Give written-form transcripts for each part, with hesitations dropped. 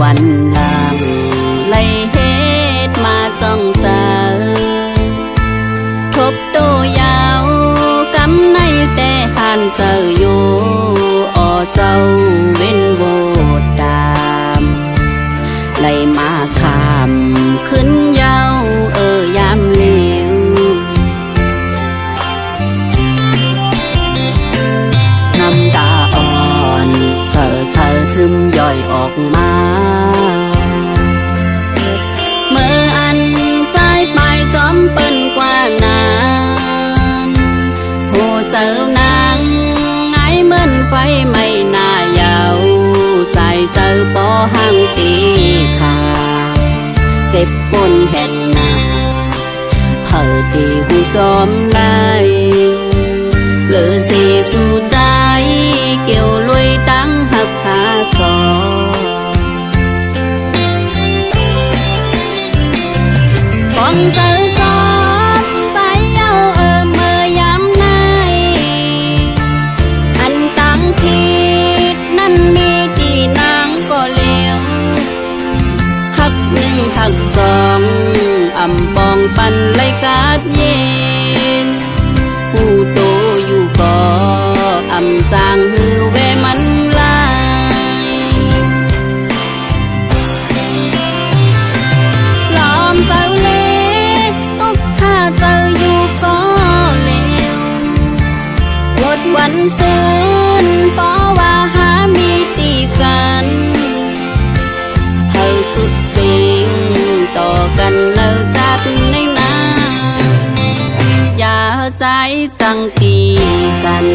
วันหลังไล่เหตุมาจ้องเจอทบโตยาวกำในแต่หันเจออยู่อ่อเจ้าเว้นโวดตามไล่มาคำขึ้นเย้ายามเหลวน้ำตาอ่อนเซอซึมย่อยออกมาเมื่ออันใจไปจอมเปิ้นกว่านานโหเจ้านางไงเหมือนไฟไม่น่ายาวใส่เจอปอห่างตีขาเจ็บปนแห่งหน้าเผอตีหูจอมไล่เหลือสีสู่ใจเกี่ยวลุยตั้งหักหาสอก่อนเจอจอมใจเย้าเมื่อยามไหนอันตั้งผิดนั้นมีตีนางก็เลวหักหนึ่งหักสองอำปองปันไล่กาดเย็นผู้โตอยู่ก็อำจางหือเวมันลายหลอมเจ้าเล่ตุกถ้าเจ้าอยู่ก็เลววดวันซื่นเพราะว่าหามีตีกันเธอสุดสิ่งต่อกันเนิ่จัดในนาอย่าใจจังตีกัน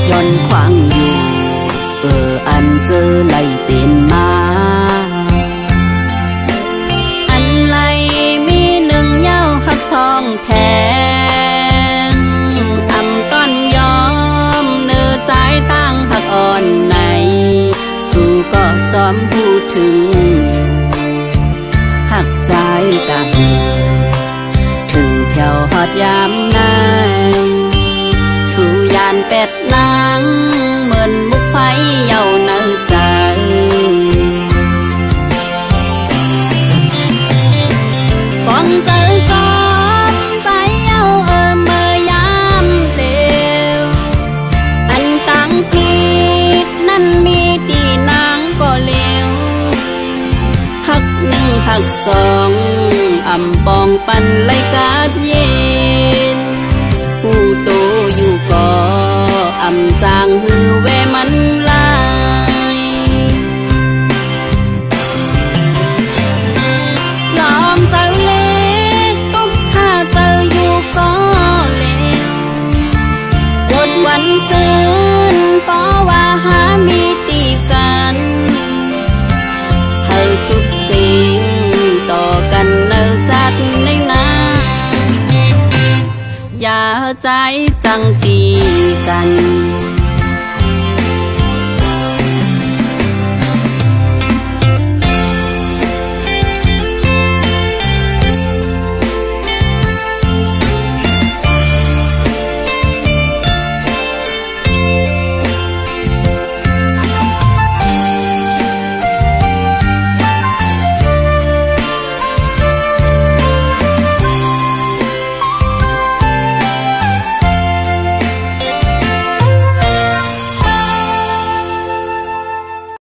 ย้อนขวางอยู่อันเจอไล่เป็นมาอันไล่มีหนึ่งเย้าหักสองแทงอำก้อนยอมเนื้อใจตั้งหักอ่อนในสู่ก็จอมพูดถึงหักใจต่างถึงแถวหอดยามไหนสู่ยานเป็ดนางเหมือนมุกไฟเย้าเนื้อใจก่อนเจอก่อนใจเย้าเมื่อยามเลวอันตั้งผิดนั้นมีตีนางก็เลวหักหนึ่งหักสองอำปองปันไล่กาดเย็นผู้โตอยู่ก็อำจางหือเวมันลายหลอมเจ้าเล่ตุกถ้าเจ้าอยู่ก็เลววดวันซื่นเพราะว่าหามีตีกันเธอสุดสิ่งต่อกันเนิ่จัดในนาอย่าใจจังตีกัน